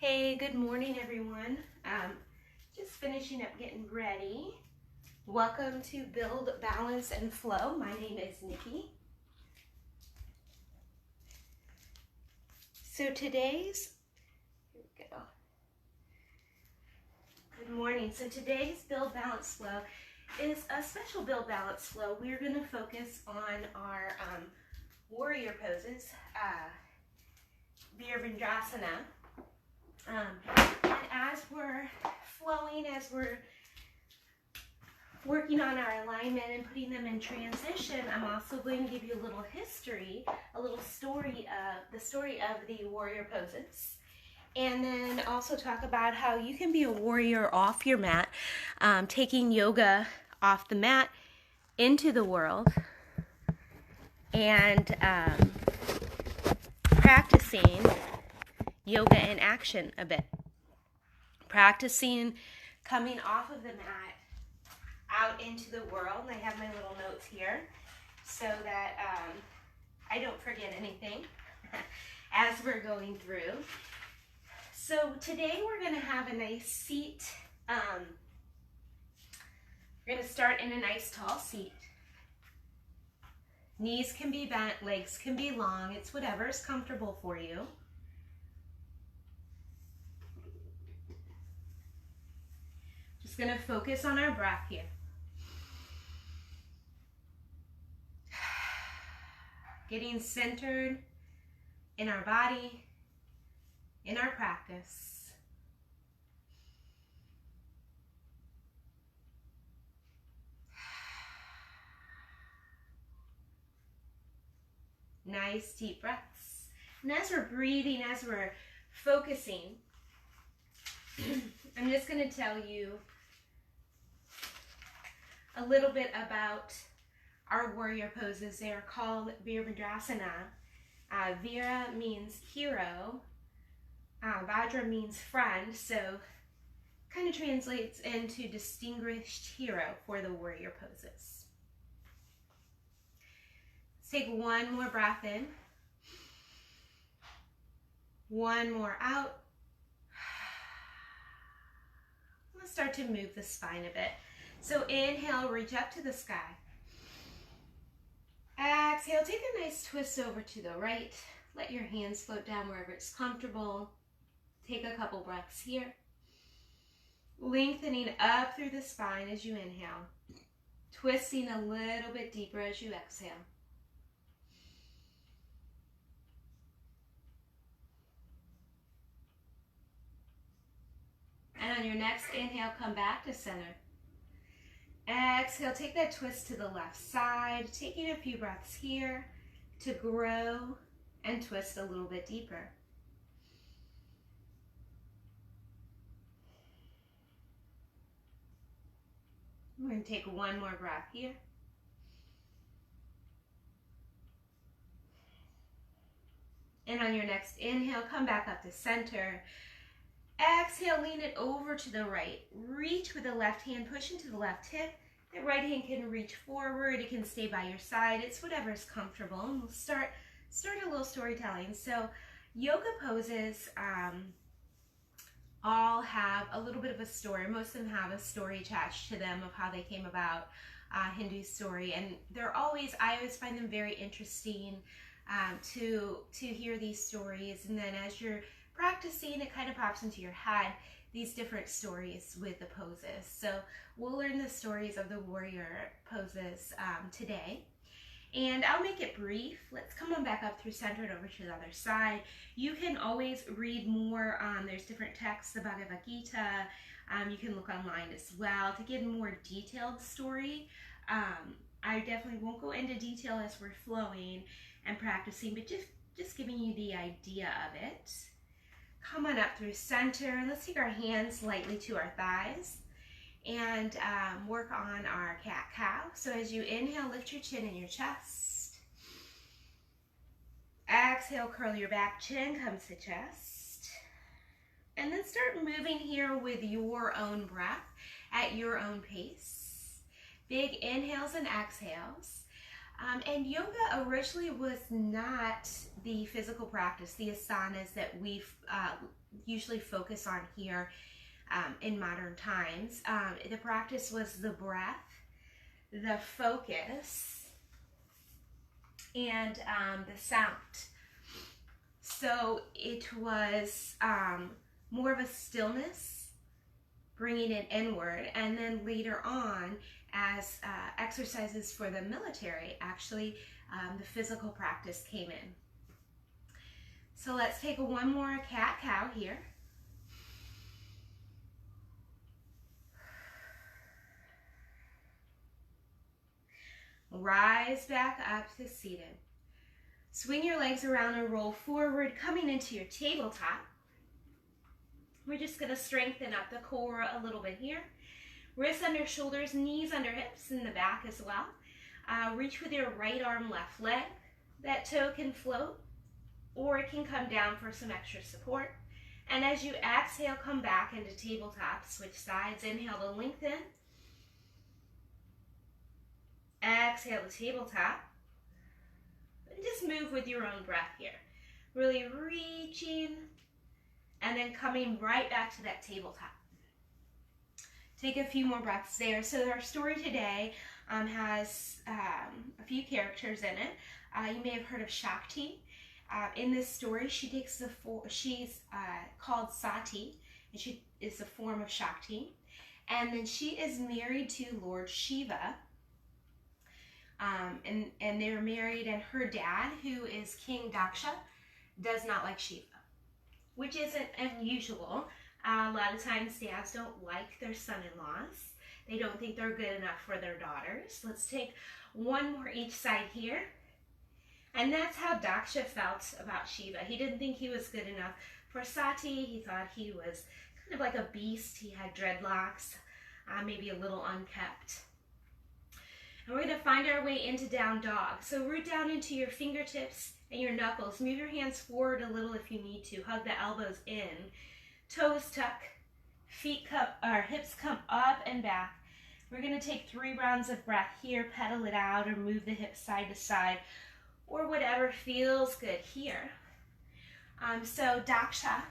Hey, good morning everyone. Just finishing up getting ready. Welcome to Build, Balance, and Flow. My name is Nikki. So here we go. Good morning. So today's Build, Balance, Flow is a special Build, Balance, Flow. We're going to focus on our warrior poses, Virabhadrasana. And as we're flowing, as we're working on our alignment and putting them in transition, I'm also going to give you a little history, a little story of the warrior poses. And then also talk about how you can be a warrior off your mat, taking yoga off the mat into the world and practicing yoga in action a bit. Practicing coming off of the mat out into the world. And I have my little notes here so that I don't forget anything as we're going through. So today we're going to have a nice seat. We're going to start in a nice tall seat. Knees can be bent, legs can be long. It's whatever is comfortable for you. Just going to focus on our breath here. Getting centered in our body, in our practice. Nice deep breaths. And as we're breathing, as we're focusing, I'm just going to tell you a little bit about our warrior poses. They are called Virabhadrasana. Vira means hero. Bhadra means friend. So kind of translates into distinguished hero for the warrior poses. Let's take one more breath in. One more out. Let's start to move the spine a bit. So inhale, reach up to the sky. Exhale, take a nice twist over to the right. Let your hands float down wherever it's comfortable. Take a couple breaths here. Lengthening up through the spine as you inhale. Twisting a little bit deeper as you exhale. And on your next inhale, come back to center. Exhale, take that twist to the left side, taking a few breaths here to grow and twist a little bit deeper. We're going to take one more breath here. And on your next inhale, come back up to center. Exhale, lean it over to the right. Reach with the left hand, push into the left hip. The right hand can reach forward. It can stay by your side. It's whatever is comfortable. And we'll start a little storytelling. So yoga poses all have a little bit of a story. Most of them have a story attached to them of how they came about, Hindu story. And I always find them very interesting to hear these stories. And then as you're practicing, it kind of pops into your head, these different stories with the poses. So we'll learn the stories of the warrior poses today. And I'll make it brief. Let's come on back up through center and over to the other side. You can always read more. There's different texts, the Bhagavad Gita. You can look online as well to get a more detailed story. I definitely won't go into detail as we're flowing and practicing, but just giving you the idea of it. Come on up through center. Let's take our hands lightly to our thighs and work on our cat-cow. So as you inhale, lift your chin and your chest. Exhale, curl your back, chin comes to chest. And then start moving here with your own breath at your own pace. Big inhales and exhales. And yoga originally was not the physical practice, the asanas that we usually focus on here in modern times. The practice was the breath, the focus, and the sound. So it was more of a stillness, bringing it inward, and then later on, as exercises for the military, actually, the physical practice came in. So let's take one more cat-cow here. Rise back up to seated. Swing your legs around and roll forward, coming into your tabletop. We're just going to strengthen up the core a little bit here. Wrists under shoulders, knees under hips, in the back as well. Reach with your right arm, left leg. That toe can float, or it can come down for some extra support. And as you exhale, come back into tabletop. Switch sides. Inhale to lengthen. Exhale to tabletop. And just move with your own breath here. Really reaching, and then coming right back to that tabletop. Take a few more breaths there. So our story today has a few characters in it. You may have heard of Shakti. In this story, she's called Sati, and she is a form of Shakti. And then she is married to Lord Shiva. And they're married, and her dad, who is King Daksha, does not like Shiva, which isn't unusual. A lot of times dads don't like their son-in-laws. They don't think they're good enough for their daughters. Let's take one more each side here. And that's how Daksha felt about Shiva. He didn't think he was good enough for Sati. He thought he was kind of like a beast. He had dreadlocks, maybe a little unkept. And we're going to find our way into down dog. So root down into your fingertips and your knuckles. Move your hands forward a little if you need to. Hug the elbows in. Toes tuck. Hips come up and back. We're going to take 3 rounds of breath here. Pedal it out or move the hips side to side, or whatever feels good here. So Daksha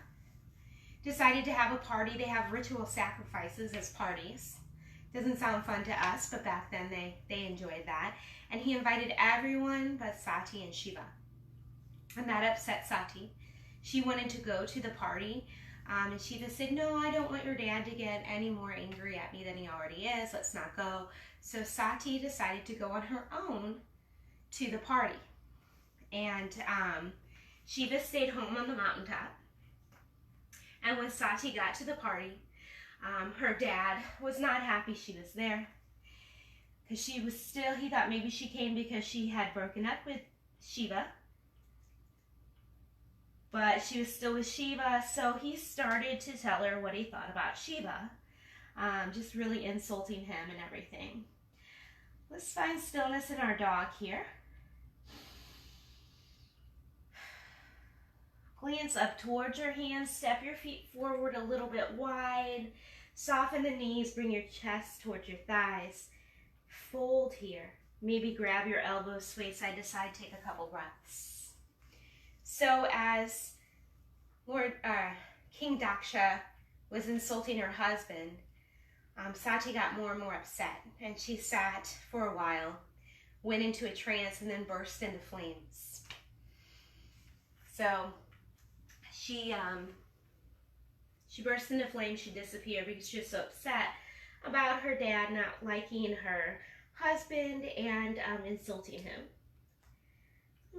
decided to have a party. They have ritual sacrifices as parties. Doesn't sound fun to us, but back then they enjoyed that. And he invited everyone but Sati and Shiva. And that upset Sati. She wanted to go to the party. And Shiva said, no, I don't want your dad to get any more angry at me than he already is. Let's not go. So Sati decided to go on her own to the party. And Shiva stayed home on the mountaintop. And when Sati got to the party, her dad was not happy she was there. Because he thought maybe she came because she had broken up with Shiva. But she was still with Shiva, so he started to tell her what he thought about Shiva. Just really insulting him and everything. Let's find stillness in our dog here. Glance up towards your hands. Step your feet forward a little bit wide. Soften the knees. Bring your chest towards your thighs. Fold here. Maybe grab your elbows, sway side to side. Take a couple breaths. So as King Daksha was insulting her husband, Sati got more and more upset. And she sat for a while, went into a trance, and then burst into flames. So she burst into flames. She disappeared because she was so upset about her dad not liking her husband and insulting him.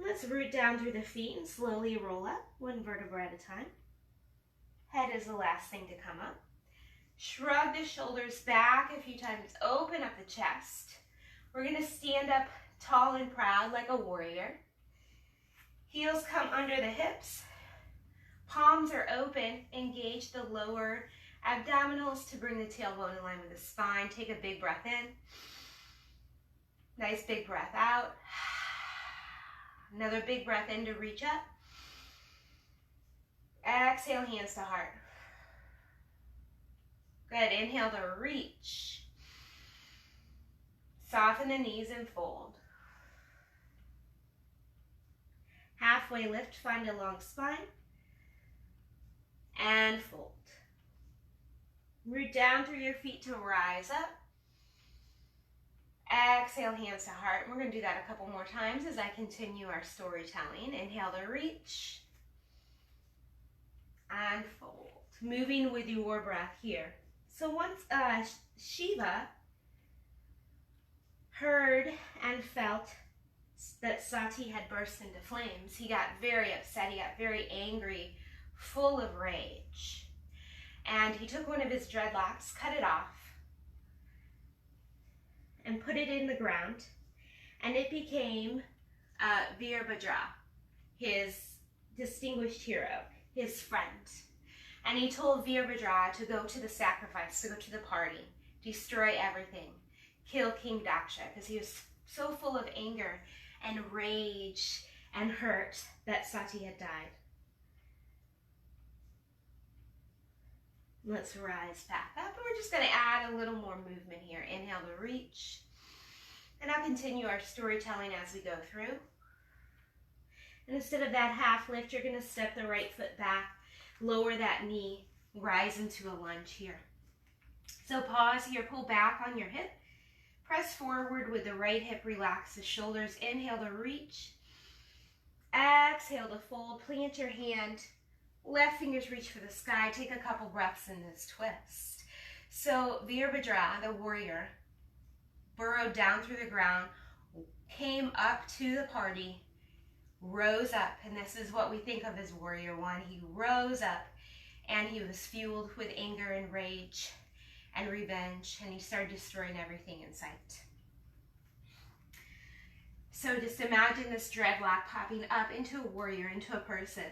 Let's root down through the feet and slowly roll up, 1 vertebra at a time. Head is the last thing to come up. Shrug the shoulders back a few times. Open up the chest. We're going to stand up tall and proud like a warrior. Heels come under the hips. Palms are open. Engage the lower abdominals to bring the tailbone in line with the spine. Take a big breath in. Nice big breath out. Another big breath in to reach up. Exhale, hands to heart. Good. Inhale to reach. Soften the knees and fold. Halfway lift, find a long spine. And fold. Root down through your feet to rise up. Exhale, hands to heart. We're going to do that a couple more times as I continue our storytelling. Inhale to reach. And fold. Moving with your breath here. So once Shiva heard and felt that Sati had burst into flames, he got very upset. He got very angry, full of rage. And he took one of his dreadlocks, cut it off, and put it in the ground, and it became Veerbhadra, his distinguished hero, his friend. And he told Veerbhadra to go to the sacrifice, to go to the party, destroy everything, kill King Daksha, because he was so full of anger and rage and hurt that Sati had died. Let's rise back up, and we're just going to add a little more movement here. Inhale to reach, and I'll continue our storytelling as we go through. And instead of that half lift, you're going to step the right foot back, lower that knee, rise into a lunge here. So pause here, pull back on your hip, press forward with the right hip, relax the shoulders. Inhale to reach, exhale to fold, plant your hand, left fingers reach for the sky. Take a couple breaths in this twist. So Veerbhadra, the warrior, burrowed down through the ground, came up to the party, rose up, and this is what we think of as warrior one. He rose up, and he was fueled with anger and rage and revenge, and he started destroying everything in sight. So just imagine this dreadlock popping up into a warrior, into a person.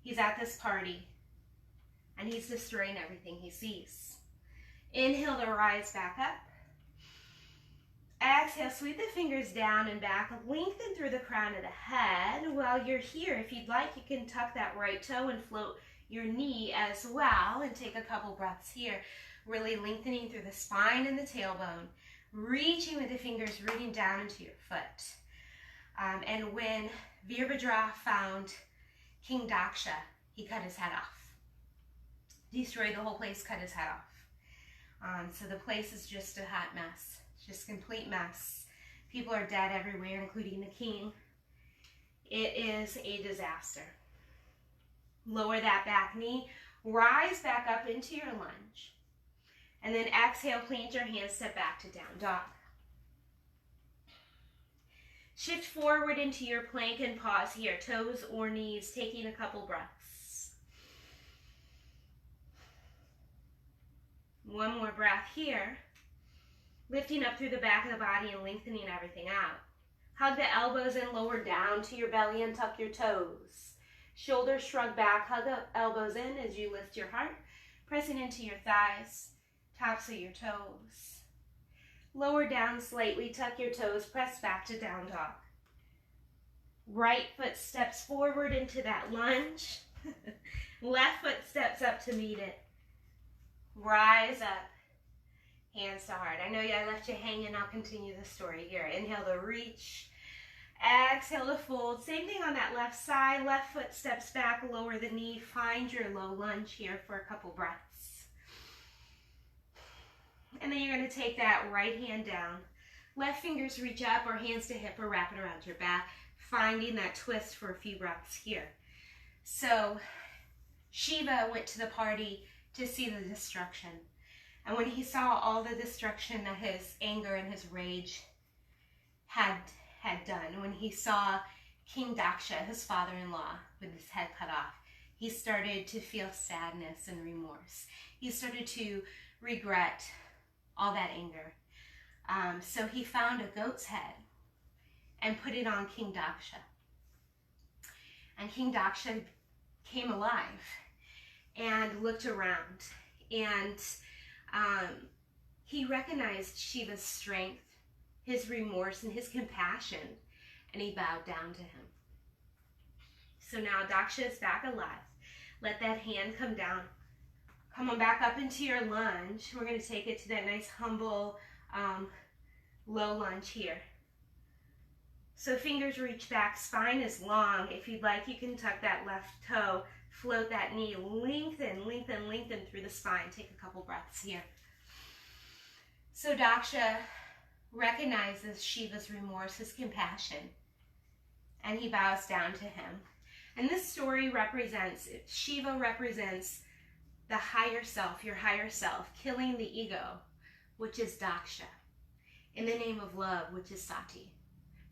He's at this party, and he's destroying everything he sees. Inhale to rise back up. Exhale, sweep the fingers down and back, lengthen through the crown of the head. While you're here, if you'd like, you can tuck that right toe and float your knee as well, and take a couple breaths here, really lengthening through the spine and the tailbone, reaching with the fingers, rooting down into your foot. And when Veerbhadra found King Daksha, he cut his head off. Destroyed the whole place, cut his head off. So the place is just a hot mess. Just complete mess. People are dead everywhere, including the king. It is a disaster. Lower that back knee, rise back up into your lunge, and then exhale, plant your hands, step back to down dog. Shift forward into your plank and pause here, toes or knees, taking a couple breaths. One more breath here. Lifting up through the back of the body and lengthening everything out. Hug the elbows in, lower down to your belly and tuck your toes. Shoulders shrug back, hug up elbows in as you lift your heart, pressing into your thighs, tops of your toes. Lower down slightly, tuck your toes, press back to down dog. Right foot steps forward into that lunge. Left foot steps up to meet it. Rise up. Hands to heart. I know I left you hanging. I'll continue the story here. Inhale to reach. Exhale to fold. Same thing on that left side. Left foot steps back, lower the knee. Find your low lunge here for a couple breaths. And then you're going to take that right hand down. Left fingers reach up, or hands to hip, or wrap it around your back. Finding that twist for a few breaths here. So Shiva went to the party to see the destruction. And when he saw all the destruction that his anger and his rage had done, when he saw King Daksha, his father-in-law, with his head cut off, he started to feel sadness and remorse. He started to regret all that anger. So he found a goat's head and put it on King Daksha. And King Daksha came alive and looked around, and he recognized Shiva's strength, his remorse, and his compassion, and he bowed down to him. So now Daksha is back alive. Let that hand come down. Come on back up into your lunge. We're going to take it to that nice, humble, low lunge here. So fingers reach back, spine is long. If you'd like, you can tuck that left toe, float that knee, lengthen, lengthen, lengthen through the spine. Take a couple breaths here. So Daksha recognizes Shiva's remorse, his compassion, and he bows down to him. And this story represents, Shiva represents the higher self, your higher self, killing the ego, which is Daksha, in the name of love, which is Sati.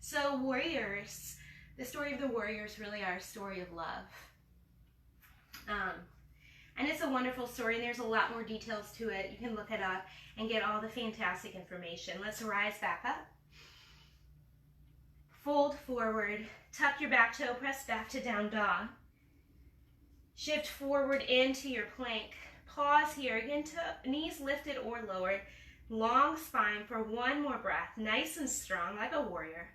So warriors, the story of the warriors really are a story of love. And it's a wonderful story, and there's a lot more details to it. You can look it up and get all the fantastic information. Let's rise back up. Fold forward, tuck your back toe, press back to down dog. Shift forward into your plank. Pause here, again, knees lifted or lowered. Long spine for one more breath, nice and strong like a warrior.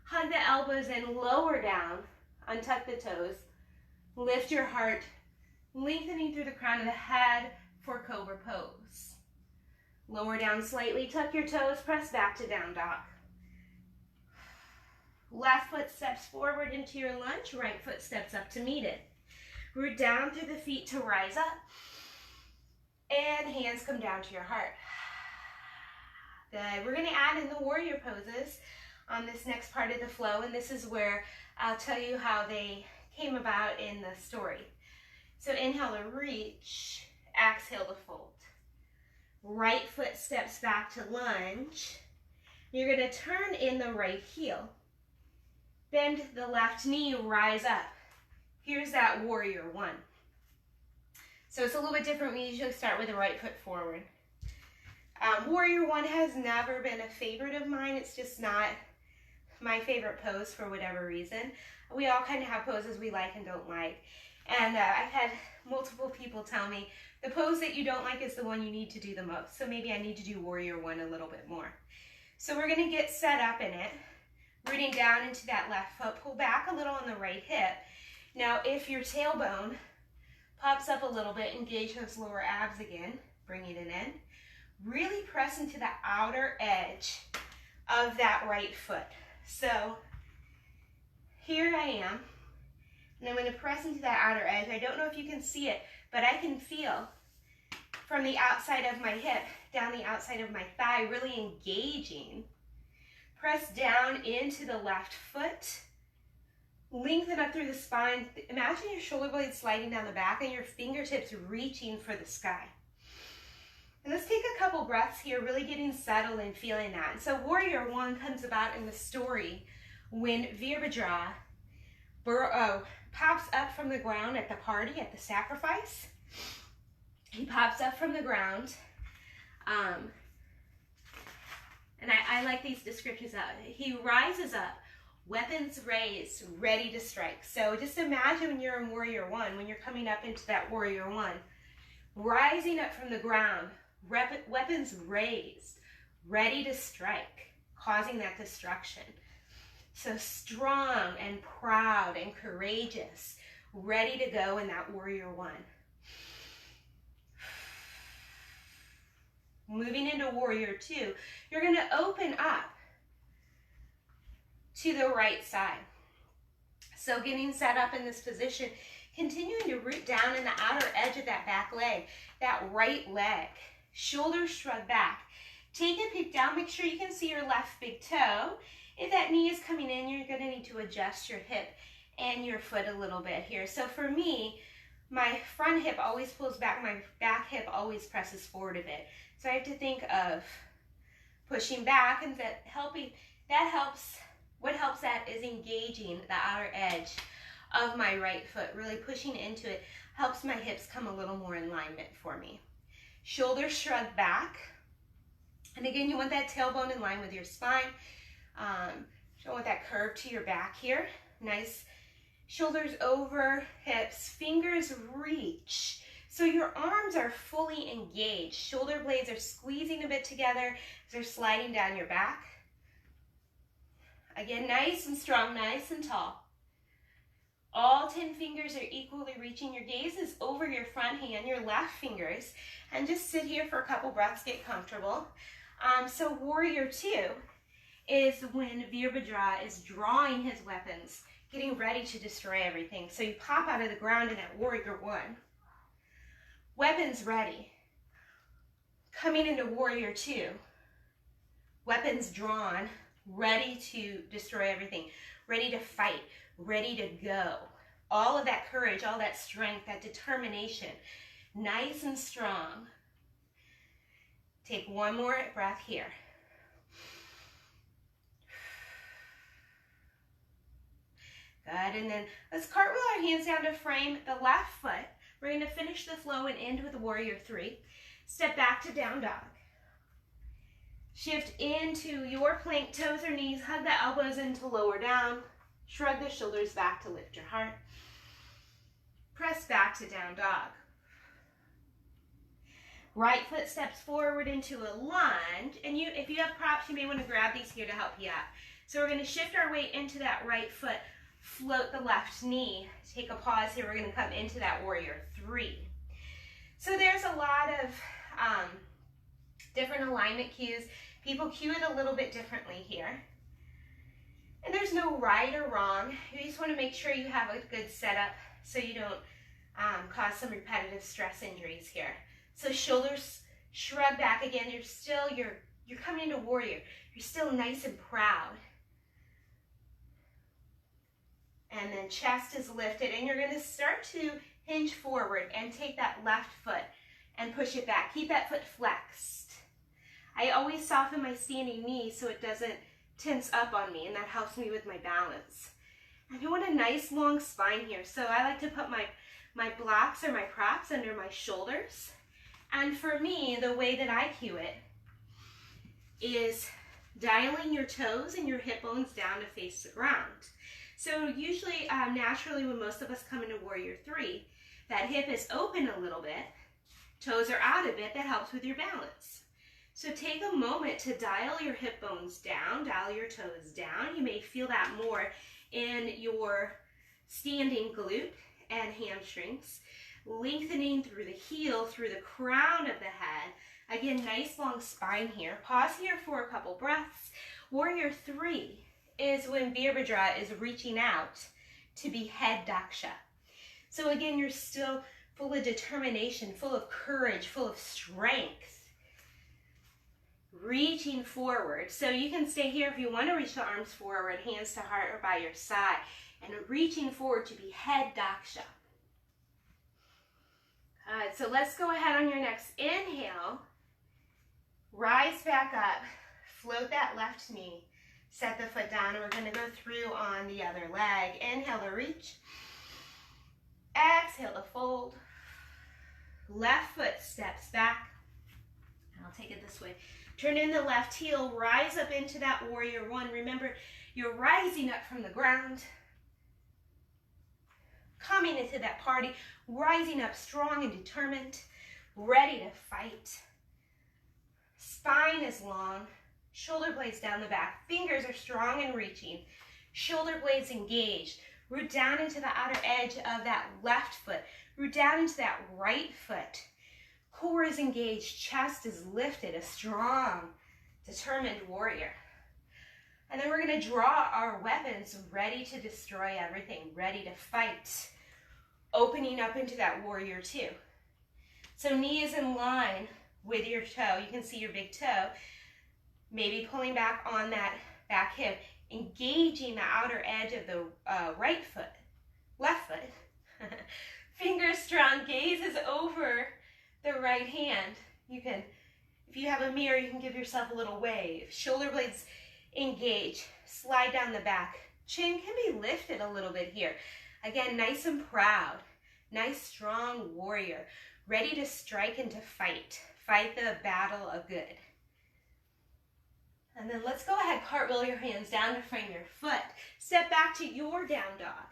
Hug the elbows in, lower down, untuck the toes. Lift your heart, lengthening through the crown of the head for Cobra Pose. Lower down slightly, tuck your toes, press back to down dog. Left foot steps forward into your lunge, right foot steps up to meet it. Root down through the feet to rise up, and hands come down to your heart. Good. We're going to add in the warrior poses on this next part of the flow, and this is where I'll tell you how they came about in the story. So inhale to reach, exhale to fold. Right foot steps back to lunge. You're going to turn in the right heel. Bend the left knee, rise up. Here's that warrior one. So it's a little bit different. We usually start with the right foot forward. Warrior one has never been a favorite of mine. It's just not my favorite pose for whatever reason. We all kind of have poses we like and don't like. And I've had multiple people tell me the pose that you don't like is the one you need to do the most. So maybe I need to do warrior one a little bit more. So we're going to get set up in it. Rooting down into that left foot, pull back a little on the right hip. Now, if your tailbone pops up a little bit, engage those lower abs again, bringing it in. Really press into the outer edge of that right foot. So here I am, and I'm going to press into that outer edge. I don't know if you can see it, but I can feel from the outside of my hip down the outside of my thigh, really engaging. Press down into the left foot. Lengthen up through the spine. Imagine your shoulder blades sliding down the back and your fingertips reaching for the sky. And let's take a couple breaths here, really getting settled and feeling that. And so warrior one comes about in the story when Veerbhadra pops up from the ground at the party, at the sacrifice. He pops up from the ground. And I like these descriptions out. He rises up, weapons raised, ready to strike. So just imagine when you're in warrior one, when you're coming up into that warrior one, rising up from the ground, weapons raised, ready to strike, causing that destruction. So strong and proud and courageous, ready to go in that warrior one. Moving into warrior two, you're going to open up to the right side. So getting set up in this position, continuing to root down in the outer edge of that back leg, that right leg. Shoulders shrug back. Take a peek down. Make sure you can see your left big toe. If that knee is coming in, you're going to need to adjust your hip and your foot a little bit here. So for me, my front hip always pulls back. My back hip always presses forward a bit. So I have to think of pushing back, and that helps. What helps that is engaging the outer edge of my right foot, really pushing into it, helps my hips come a little more in alignment for me. Shoulders shrug back. And again, you want that tailbone in line with your spine. You want that curve to your back here. Nice. Shoulders over hips, fingers reach. So your arms are fully engaged. Shoulder blades are squeezing a bit together as they're sliding down your back. Again, nice and strong, nice and tall. All 10 fingers are equally reaching. Your gaze is over your front hand, your left fingers, and just sit here for a couple breaths, get comfortable. So warrior two is when Veerbhadra is drawing his weapons, getting ready to destroy everything. So you pop out of the ground in that warrior one. Weapons ready. Coming into warrior two. Weapons drawn, ready to destroy everything, ready to fight, ready to go. All of that courage, all that strength, that determination, nice and strong. Take one more breath here. Good, and then let's cartwheel our hands down to frame the left foot. We're going to finish the flow and end with warrior three. Step back to down dog. Shift into your plank, toes or knees, hug the elbows into lower down. Shrug the shoulders back to lift your heart. Press back to down dog. Right foot steps forward into a lunge, and if you have props, you may want to grab these here to help you out. So we're going to shift our weight into that right foot, float the left knee. Take a pause here. We're going to come into that warrior three. So there's a lot of different alignment cues. People cue it a little bit differently here. And there's no right or wrong. You just want to make sure you have a good setup so you don't cause some repetitive stress injuries here. So shoulders shrug back again. You're coming into warrior. You're still nice and proud. And then chest is lifted, and you're going to start to hinge forward and take that left foot and push it back. Keep that foot flexed. I always soften my standing knee so it doesn't tense up on me, and that helps me with my balance. And you want a nice long spine here. So I like to put my blocks or my props under my shoulders. And for me, the way that I cue it is dialing your toes and your hip bones down to face the ground. So usually, naturally, when most of us come into warrior three, that hip is open a little bit, toes are out a bit, that helps with your balance. So take a moment to dial your hip bones down, dial your toes down. You may feel that more in your standing glute and hamstrings, lengthening through the heel, through the crown of the head. Again, nice long spine here. Pause here for a couple breaths. Warrior three is when Veerbhadra is reaching out to be head daksha. So again, you're still full of determination, full of courage, full of strength. Reaching forward. So you can stay here if you want to reach the arms forward, hands to heart or by your side, and reaching forward to be head daksha. So let's go ahead on your next inhale. Rise back up. Float that left knee. Set the foot down, and we're going to go through on the other leg. Inhale to reach. Exhale to fold. Left foot steps back. And I'll take it this way. Turn in the left heel. Rise up into that warrior one. Remember, you're rising up from the ground. Coming into that party. Rising up strong and determined. Ready to fight. Spine is long. Shoulder blades down the back. Fingers are strong and reaching. Shoulder blades engaged. Root down into the outer edge of that left foot. Root down into that right foot. Core is engaged. Chest is lifted. A strong, determined warrior. And then we're going to draw our weapons ready to destroy everything. Ready to fight. Opening up into that warrior two. So knee is in line with your toe. You can see your big toe. Maybe pulling back on that back hip, engaging the outer edge of the right foot, left foot. Fingers strong, gaze is over the right hand. You can, if you have a mirror, you can give yourself a little wave. Shoulder blades engage, slide down the back. Chin can be lifted a little bit here. Again, nice and proud, nice strong warrior, ready to strike and to fight. Fight the battle of good. And then let's go ahead, cartwheel your hands down to frame your foot. Step back to your down dog.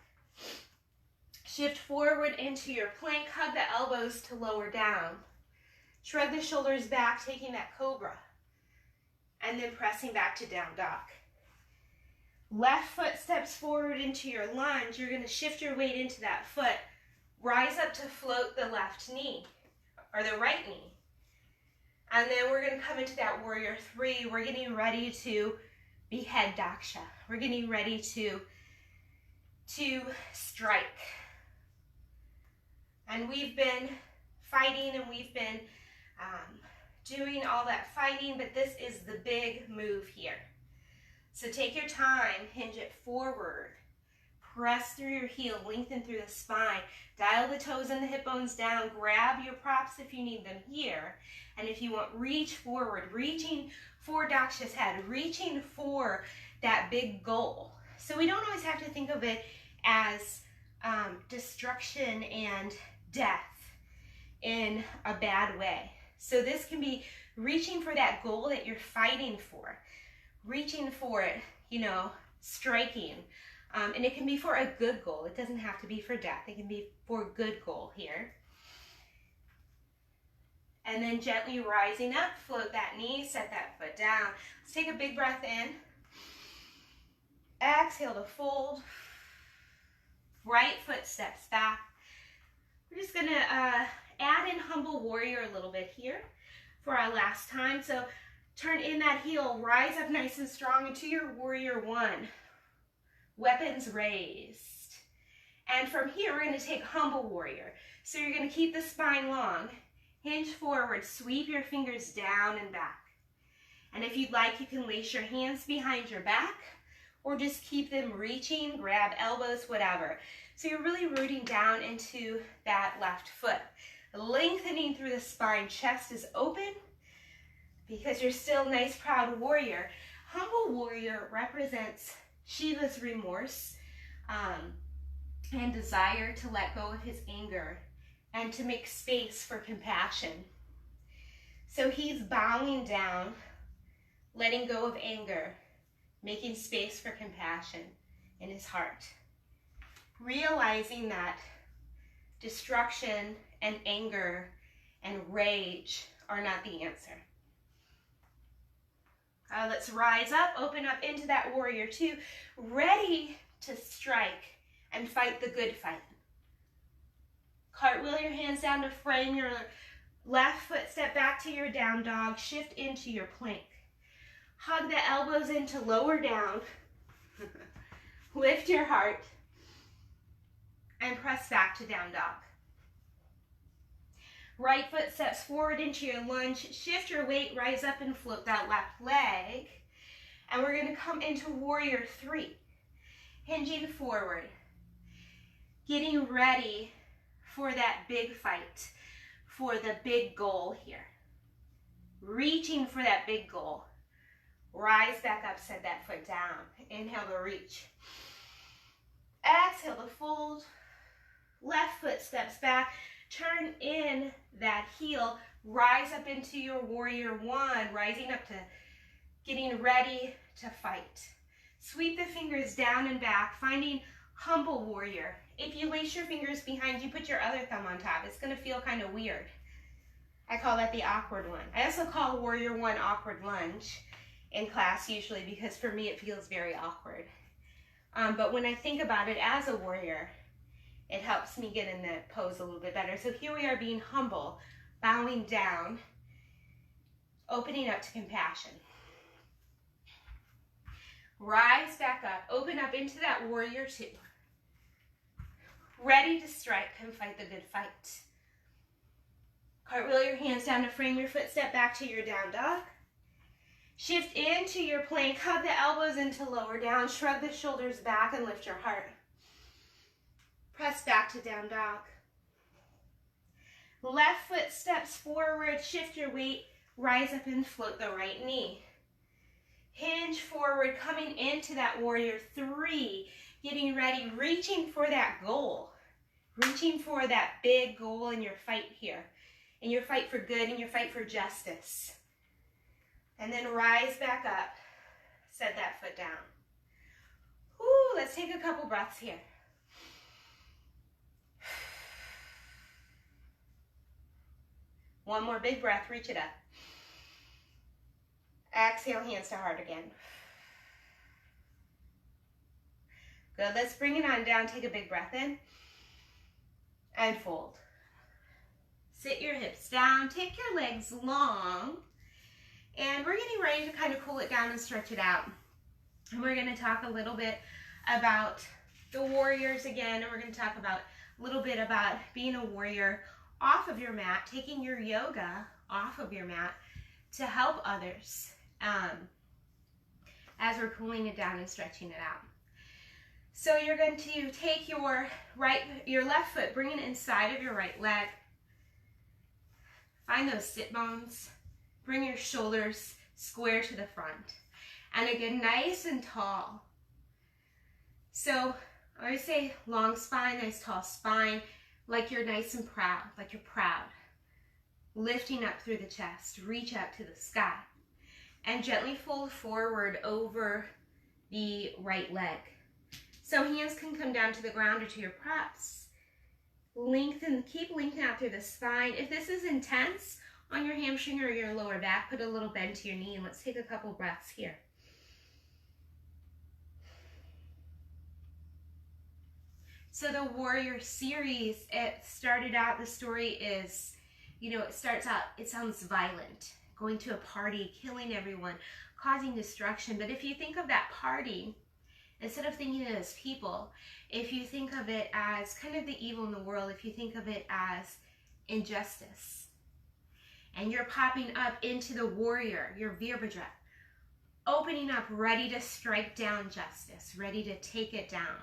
Shift forward into your plank. Hug the elbows to lower down. Shrug the shoulders back, taking that cobra. And then pressing back to down dog. Left foot steps forward into your lunge. You're going to shift your weight into that foot. Rise up to float the left knee, or the right knee. And then we're going to come into that warrior three. We're getting ready to behead daksha. We're getting ready to strike. And we've been fighting and we've been doing all that fighting, but this is the big move here. So take your time, hinge it forward, press through your heel, lengthen through the spine, dial the toes and the hip bones down, grab your props if you need them here, and if you want, reach forward, reaching for daksha's head, reaching for that big goal. So we don't always have to think of it as destruction and death in a bad way. So this can be reaching for that goal that you're fighting for, reaching for it, you know, striking. And it can be for a good goal. It doesn't have to be for death. It can be for a good goal here. And then gently rising up, float that knee, set that foot down. Let's take a big breath in. Exhale to fold. Right foot steps back. We're just gonna add in humble warrior a little bit here for our last time. So turn in that heel, rise up nice and strong into your warrior one. Weapons raised. And from here, we're gonna take humble warrior. So you're gonna keep the spine long, hinge forward, sweep your fingers down and back. And if you'd like, you can lace your hands behind your back or just keep them reaching, grab elbows, whatever. So you're really rooting down into that left foot. Lengthening through the spine, chest is open because you're still nice, proud warrior. Humble warrior represents Shiva's remorse and desire to let go of his anger and to make space for compassion. So he's bowing down, letting go of anger, making space for compassion in his heart. Realizing that destruction and anger and rage are not the answer. Let's rise up, open up into that warrior two, ready to strike and fight the good fight. Cartwheel your hands down to frame your left foot, step back to your down dog, shift into your plank. Hug the elbows into lower down, lift your heart, and press back to down dog. Right foot steps forward into your lunge, shift your weight, rise up and float that left leg. And we're gonna come into warrior three, hinging forward, getting ready for that big fight, for the big goal here. Reaching for that big goal. Rise back up, set that foot down. Inhale to reach. Exhale to fold. Left foot steps back. Turn in that heel. Rise up into your warrior one, rising up to getting ready to fight. Sweep the fingers down and back, finding humble warrior. If you lace your fingers behind you, put your other thumb on top. It's going to feel kind of weird. I call that the awkward one. I also call warrior one awkward lunge in class usually because for me it feels very awkward. But when I think about it as a warrior, it helps me get in that pose a little bit better. So here we are being humble, bowing down, opening up to compassion. Rise back up, open up into that warrior two. Ready to strike and fight the good fight. Cartwheel your hands down to frame your foot, step back to your down dog. Shift into your plank, hug the elbows into lower down, shrug the shoulders back and lift your heart. Press back to down dog. Left foot steps forward, shift your weight, rise up and float the right knee. Hinge forward, coming into that warrior three, getting ready, reaching for that goal, reaching for that big goal in your fight here, in your fight for good, in your fight for justice. And then rise back up, set that foot down. Woo, let's take a couple breaths here. One more big breath, reach it up. Exhale, hands to heart again. Good, let's bring it on down, take a big breath in. And fold. Sit your hips down, take your legs long. And we're getting ready to kind of cool it down and stretch it out. And we're going to talk a little bit about the warriors again, and we're going to talk about a little bit about being a warrior off of your mat, taking your yoga off of your mat to help others as we're pulling it down and stretching it out. So you're going to take your left foot, bring it inside of your right leg. Find those sit bones. Bring your shoulders square to the front. And again, nice and tall. So I always say long spine, nice tall spine, like you're nice and proud, like you're proud. Lifting up through the chest, reach up to the sky. And gently fold forward over the right leg. So hands can come down to the ground or to your props. Lengthen, keep lengthening out through the spine. If this is intense on your hamstring or your lower back, put a little bend to your knee, and let's take a couple breaths here. So the Warrior series, it started out, the story is, it starts out, it sounds violent. Going to a party, killing everyone, causing destruction. But if you think of that party, instead of thinking of it as people, if you think of it as kind of the evil in the world, if you think of it as injustice, and you're popping up into the warrior, your Virabhadra, opening up, ready to strike down justice, ready to take it down.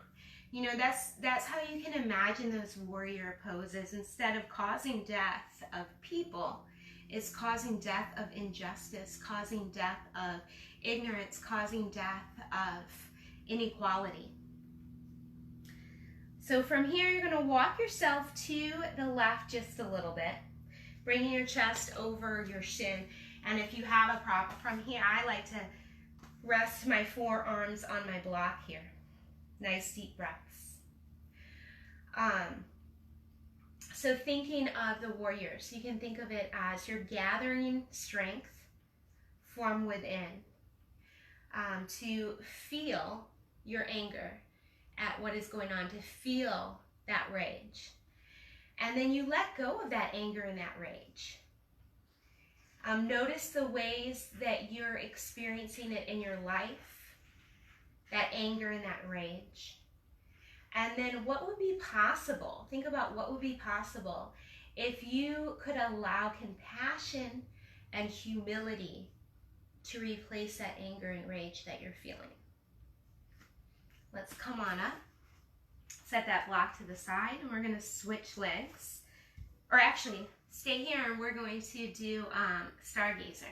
That's how you can imagine those warrior poses. Instead of causing death of people, it's causing death of injustice, causing death of ignorance, causing death of inequality. So from here, you're going to walk yourself to the left just a little bit, bringing your chest over your shin. And if you have a prop from here, I like to rest my forearms on my block here. Nice deep breaths. So thinking of the warriors, you can think of it as you're gathering strength from within to feel your anger at what is going on, to feel that rage. And then you let go of that anger and that rage. Notice the ways that you're experiencing it in your life, that anger and that rage. And then what would be possible? Think about what would be possible if you could allow compassion and humility to replace that anger and rage that you're feeling. Let's come on up. Set that block to the side, and we're going to switch legs. Or actually, stay here, and we're going to do Stargazer.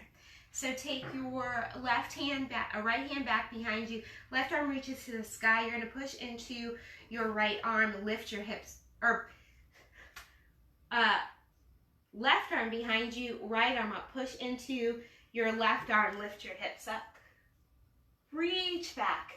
So take your left hand back, right hand back behind you. Left arm reaches to the sky. You're going to push into your right arm, lift your hips, or left arm behind you, right arm up. Push into your left arm, lift your hips up. Reach back.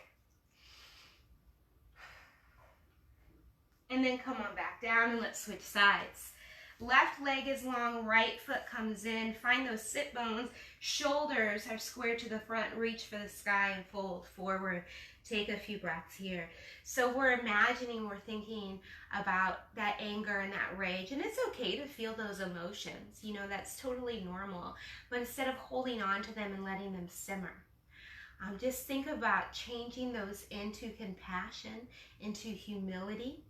And then come on back down, and let's switch sides. Left leg is long, right foot comes in. Find those sit bones. Shoulders are square to the front. Reach for the sky and fold forward. Take a few breaths here. So we're imagining, we're thinking about that anger and that rage. And it's okay to feel those emotions. That's totally normal. But instead of holding on to them and letting them simmer, just think about changing those into compassion, into humility.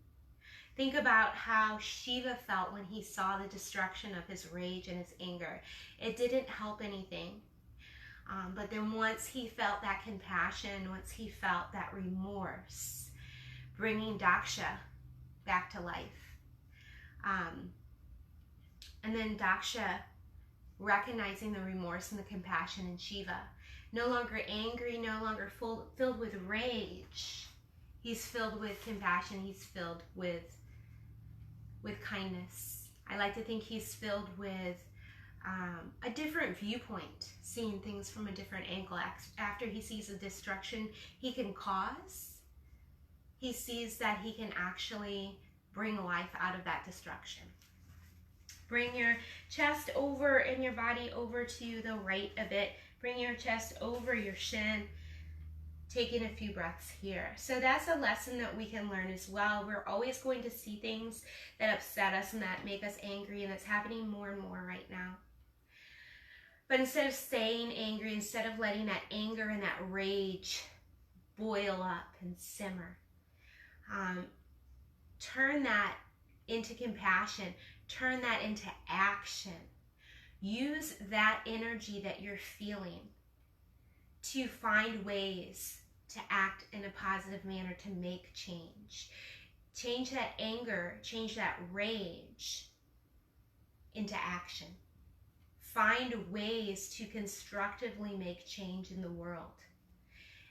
Think about how Shiva felt when he saw the destruction of his rage and his anger. It didn't help anything. But then once he felt that compassion, once he felt that remorse, bringing Daksha back to life. And then Daksha recognizing the remorse and the compassion in Shiva. No longer angry, no longer filled with rage. He's filled with compassion. He's filled with kindness. I like to think he's filled with a different viewpoint, seeing things from a different angle. After he sees the destruction he can cause, he sees that he can actually bring life out of that destruction. Bring your chest over and your body over to the right a bit. Bring your chest over your shin. Taking a few breaths here. So that's a lesson that we can learn as well. We're always going to see things that upset us and that make us angry, and it's happening more and more right now. But instead of staying angry, instead of letting that anger and that rage boil up and simmer. Turn that into compassion. Turn that into action. Use that energy that you're feeling to find ways to act in a positive manner to make change. Change that anger, change that rage into action. Find ways to constructively make change in the world.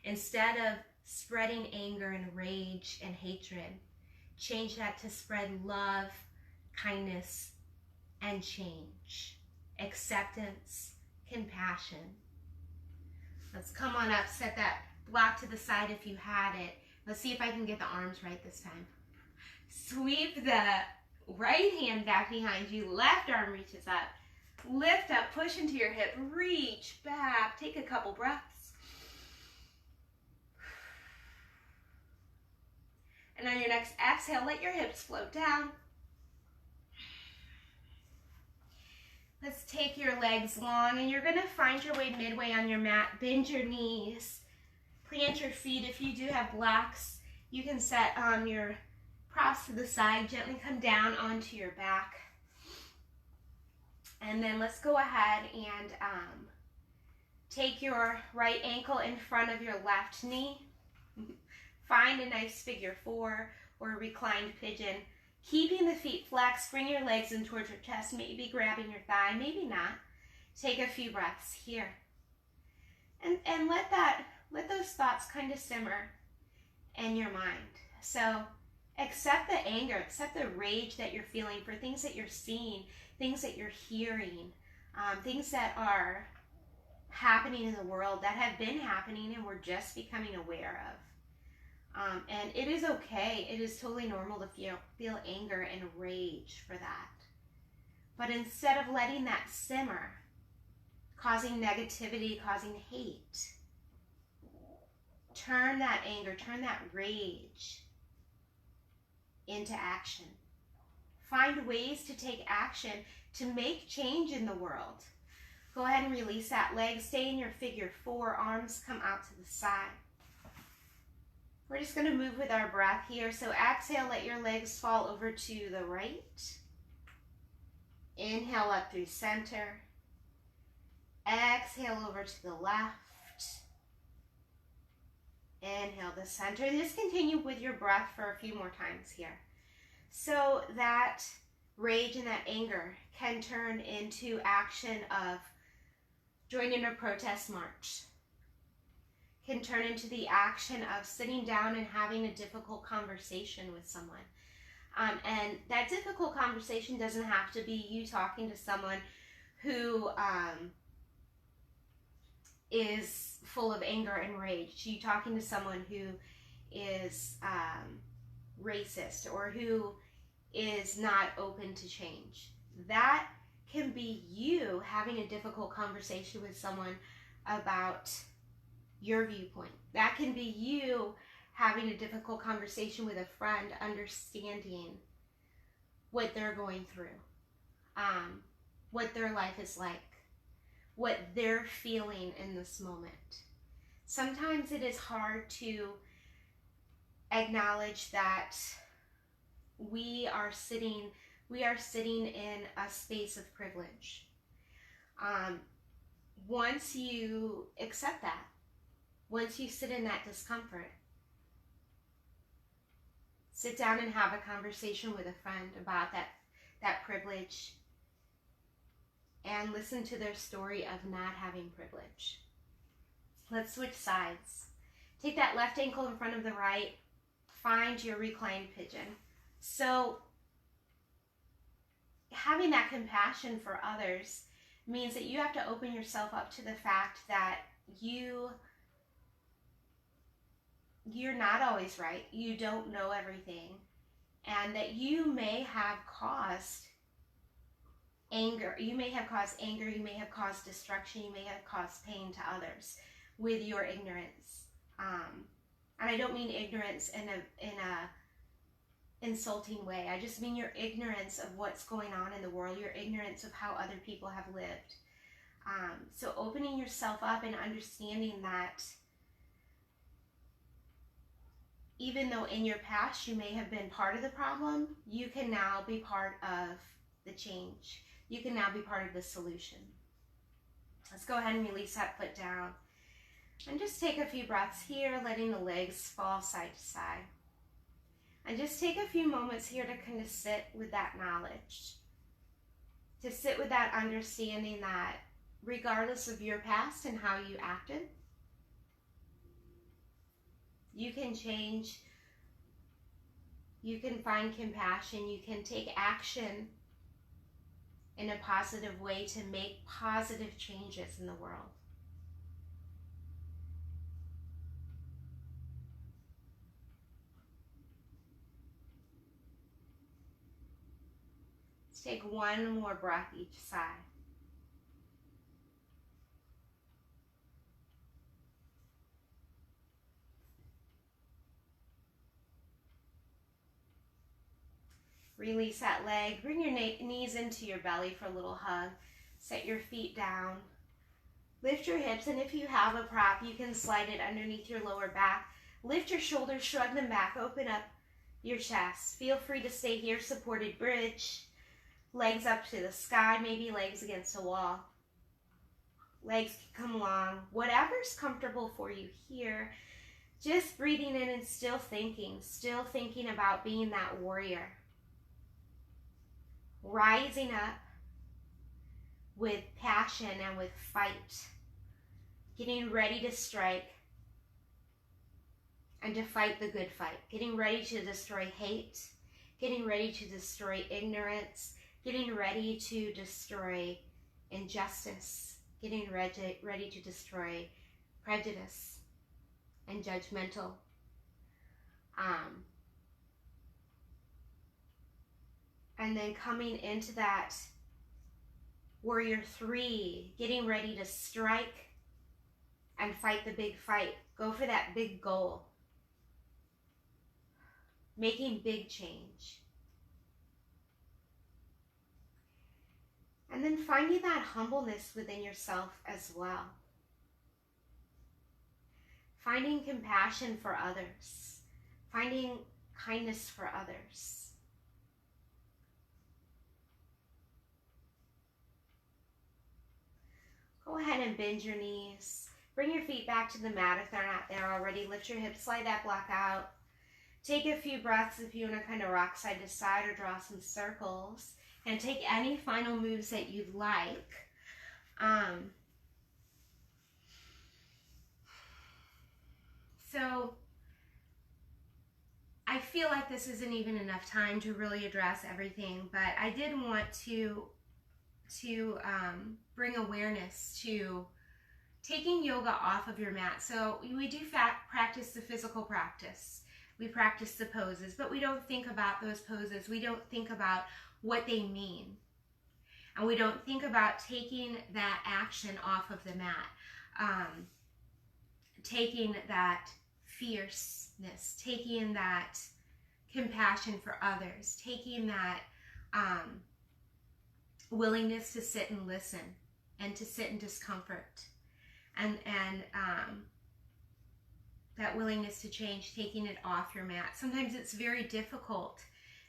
Instead of spreading anger and rage and hatred, change that to spread love, kindness, and change. Acceptance, compassion. Let's come on up, set that block to the side if you had it. Let's see if I can get the arms right this time. Sweep the right hand back behind you, left arm reaches up. Lift up, push into your hip, reach back, take a couple breaths. And on your next exhale, let your hips float down. Let's take your legs long, and you're gonna find your way midway on your mat. Bend your knees, plant your feet. If you do have blocks, you can set your props to the side, gently come down onto your back. And then let's go ahead and take your right ankle in front of your left knee. Find a nice figure four or reclined pigeon. Keeping the feet flexed, bring your legs in towards your chest, maybe grabbing your thigh, maybe not. Take a few breaths here. And let those thoughts kind of simmer in your mind. So accept the anger, accept the rage that you're feeling for things that you're seeing, things that you're hearing, things that are happening in the world, that have been happening and we're just becoming aware of. And it is okay. It is totally normal to feel anger and rage for that. But instead of letting that simmer, causing negativity, causing hate, turn that anger, turn that rage into action. Find ways to take action to make change in the world. Go ahead and release that leg. Stay in your figure four. Arms come out to the side. We're just going to move with our breath here. So exhale, let your legs fall over to the right. Inhale up through center. Exhale over to the left. Inhale to center. Just continue with your breath for a few more times here. So that rage and that anger can turn into action of joining a protest march. Can turn into the action of sitting down and having a difficult conversation with someone. And that difficult conversation doesn't have to be you talking to someone who is full of anger and rage. You talking to someone who is racist or who is not open to change. That can be you having a difficult conversation with someone about your viewpoint. That can be you having a difficult conversation with a friend, understanding what they're going through, what their life is like, what they're feeling in this moment. Sometimes it is hard to acknowledge that we are sitting in a space of privilege. Once you accept that, once you sit in that discomfort, sit down and have a conversation with a friend about that privilege and listen to their story of not having privilege. Let's switch sides. Take that left ankle in front of the right. Find your reclined pigeon. So having that compassion for others means that you have to open yourself up to the fact that you're not always right. You don't know everything. And that you may have caused anger. You may have caused anger. You may have caused destruction. You may have caused pain to others with your ignorance. And I don't mean ignorance in a insulting way. I just mean your ignorance of what's going on in the world, your ignorance of how other people have lived. So opening yourself up and understanding that even though in your past you may have been part of the problem, you can now be part of the change. You can now be part of the solution. Let's go ahead and release that foot down. And just take a few breaths here, letting the legs fall side to side. And just take a few moments here to kind of sit with that knowledge. To sit with that understanding that regardless of your past and how you acted, you can change, you can find compassion, you can take action in a positive way to make positive changes in the world. Let's take one more breath each side. Release that leg. Bring your knees into your belly for a little hug. Set your feet down. Lift your hips, and if you have a prop, you can slide it underneath your lower back. Lift your shoulders, shrug them back, open up your chest. Feel free to stay here, supported bridge. Legs up to the sky, maybe legs against a wall. Legs can come long. Whatever's comfortable for you here. Just breathing in and still thinking about being that warrior. Rising up with passion and with fight. Getting ready to strike and to fight the good fight. Getting ready to destroy hate. Getting ready to destroy ignorance. Getting ready to destroy injustice. Getting ready to destroy prejudice and judgmental. And then coming into that warrior 3, getting ready to strike and fight the big fight. Go for that big goal. Making big change. And then finding that humbleness within yourself as well. Finding compassion for others. Finding kindness for others. Go ahead and bend your knees. Bring your feet back to the mat if they're not there already. Lift your hips, slide that block out. Take a few breaths if you want to kind of rock side to side or draw some circles. And take any final moves that you'd like. So I feel like this isn't even enough time to really address everything, but I did want to bring awareness to taking yoga off of your mat. So we do practice the physical practice. We practice the poses, but we don't think about those poses. We don't think about what they mean. And we don't think about taking that action off of the mat. Taking that fierceness, taking that compassion for others, taking that willingness to sit and listen and to sit in discomfort and that willingness to change, taking it off your mat. Sometimes it's very difficult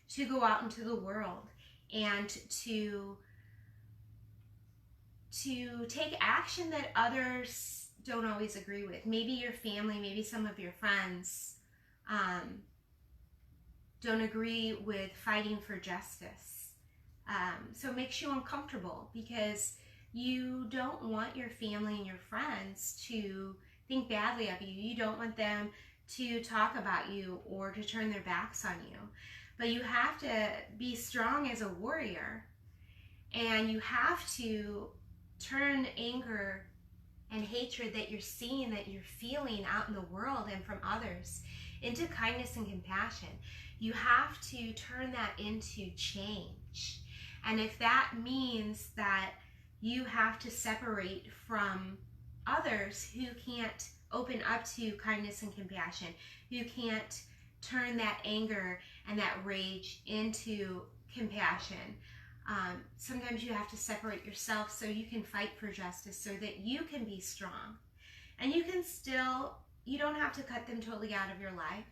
to go out into the world and to take action that others don't always agree with. Maybe your family, maybe some of your friends don't agree with fighting for justice. So it makes you uncomfortable because you don't want your family and your friends to think badly of you. You don't want them to talk about you or to turn their backs on you. But you have to be strong as a warrior, and you have to turn anger and hatred that you're seeing, that you're feeling out in the world and from others, into kindness and compassion. You have to turn that into change. And if that means that you have to separate from others who can't open up to kindness and compassion, who can't turn that anger and that rage into compassion, sometimes you have to separate yourself so you can fight for justice, so that you can be strong. And you can still, you don't have to cut them totally out of your life.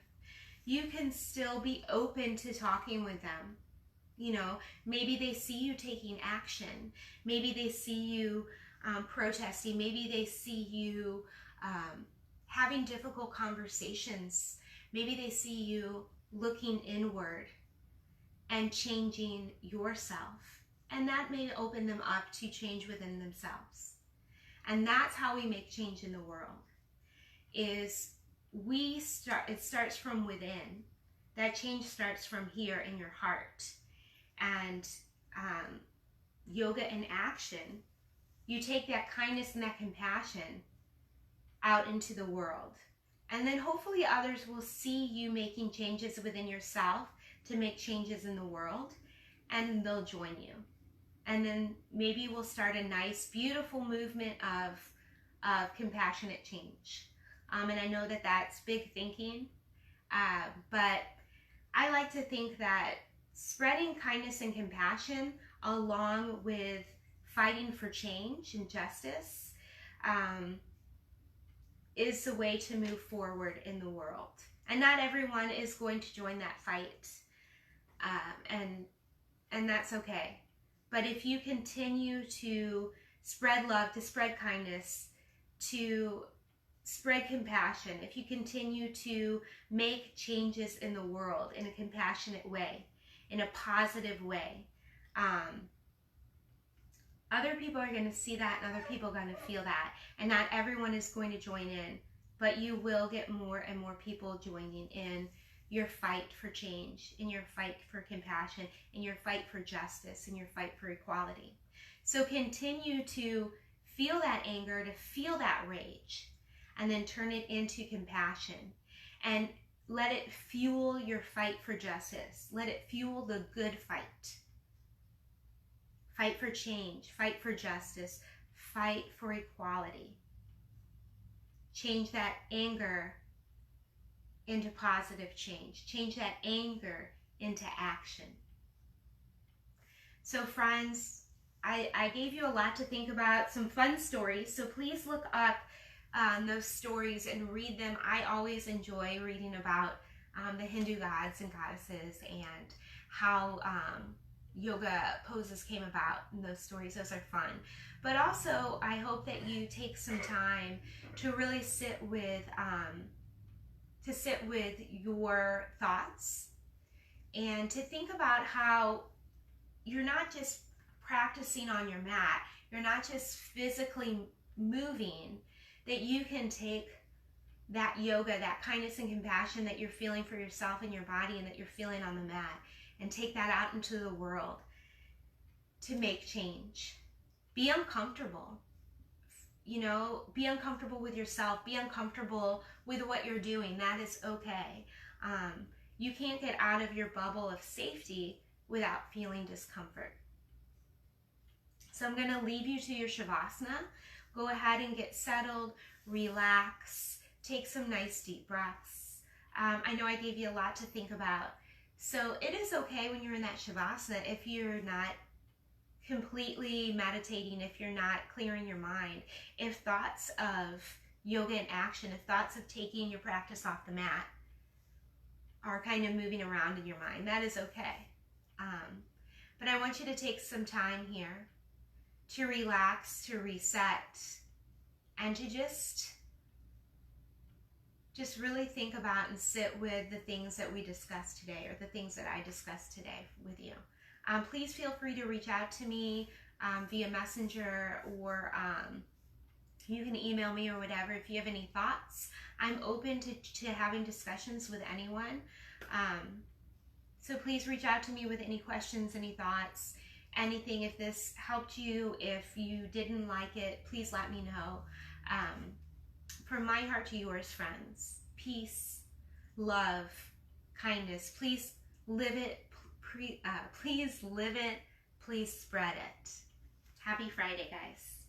you can still be open to talking with them. You know, maybe they see you taking action. Maybe they see you protesting. Maybe they see you having difficult conversations. Maybe they see you looking inward and changing yourself. And that may open them up to change within themselves. And that's how we make change in the world. It starts from within. That change starts from here in your heart. And yoga in action, you take that kindness and that compassion out into the world. And then hopefully others will see you making changes within yourself to make changes in the world, and they'll join you. And then maybe we'll start a nice, beautiful movement of compassionate change. And I know that that's big thinking, but I like to think that spreading kindness and compassion along with fighting for change and justice is the way to move forward in the world. And not everyone is going to join that fight, and that's okay. But if you continue to spread love, to spread kindness, to spread compassion, if you continue to make changes in the world in a compassionate way, in a positive way, other people are going to see that, and other people are going to feel that. And not everyone is going to join in, but you will get more and more people joining in your fight for change, in your fight for compassion, in your fight for justice, in your fight for equality. So continue to feel that anger, to feel that rage, and then turn it into compassion. And let it fuel your fight for justice. Let it fuel the good fight. Fight for change, fight for justice, fight for equality. Change that anger into positive change. Change that anger into action. So friends, I gave you a lot to think about, some fun stories. So please look up those stories and read them. I always enjoy reading about the Hindu gods and goddesses and how yoga poses came about in those stories. Those are fun. But also, I hope that you take some time to really sit with your thoughts and to think about how you're not just practicing on your mat, you're not just physically moving, that you can take that yoga, that kindness and compassion that you're feeling for yourself and your body and that you're feeling on the mat, and take that out into the world to make change. Be uncomfortable. You know, be uncomfortable with yourself. Be uncomfortable with what you're doing. That is okay. You can't get out of your bubble of safety without feeling discomfort. So I'm going to leave you to your Shavasana. Go ahead and get settled, relax, take some nice deep breaths. I know I gave you a lot to think about. So it is okay when you're in that Shavasana if you're not completely meditating, if you're not clearing your mind, if thoughts of yoga in action, if thoughts of taking your practice off the mat are kind of moving around in your mind, that is okay. But I want you to take some time here to relax, to reset, and to just really think about and sit with the things that we discussed today, or the things that I discussed today with you. Please feel free to reach out to me via Messenger, or you can email me or whatever if you have any thoughts. I'm open to having discussions with anyone. So please reach out to me with any questions, any thoughts, anything. If this helped you, if you didn't like it, please let me know. From my heart to yours, friends, peace, love, kindness. Please live it. Please live it. Please spread it. Happy Friday, guys.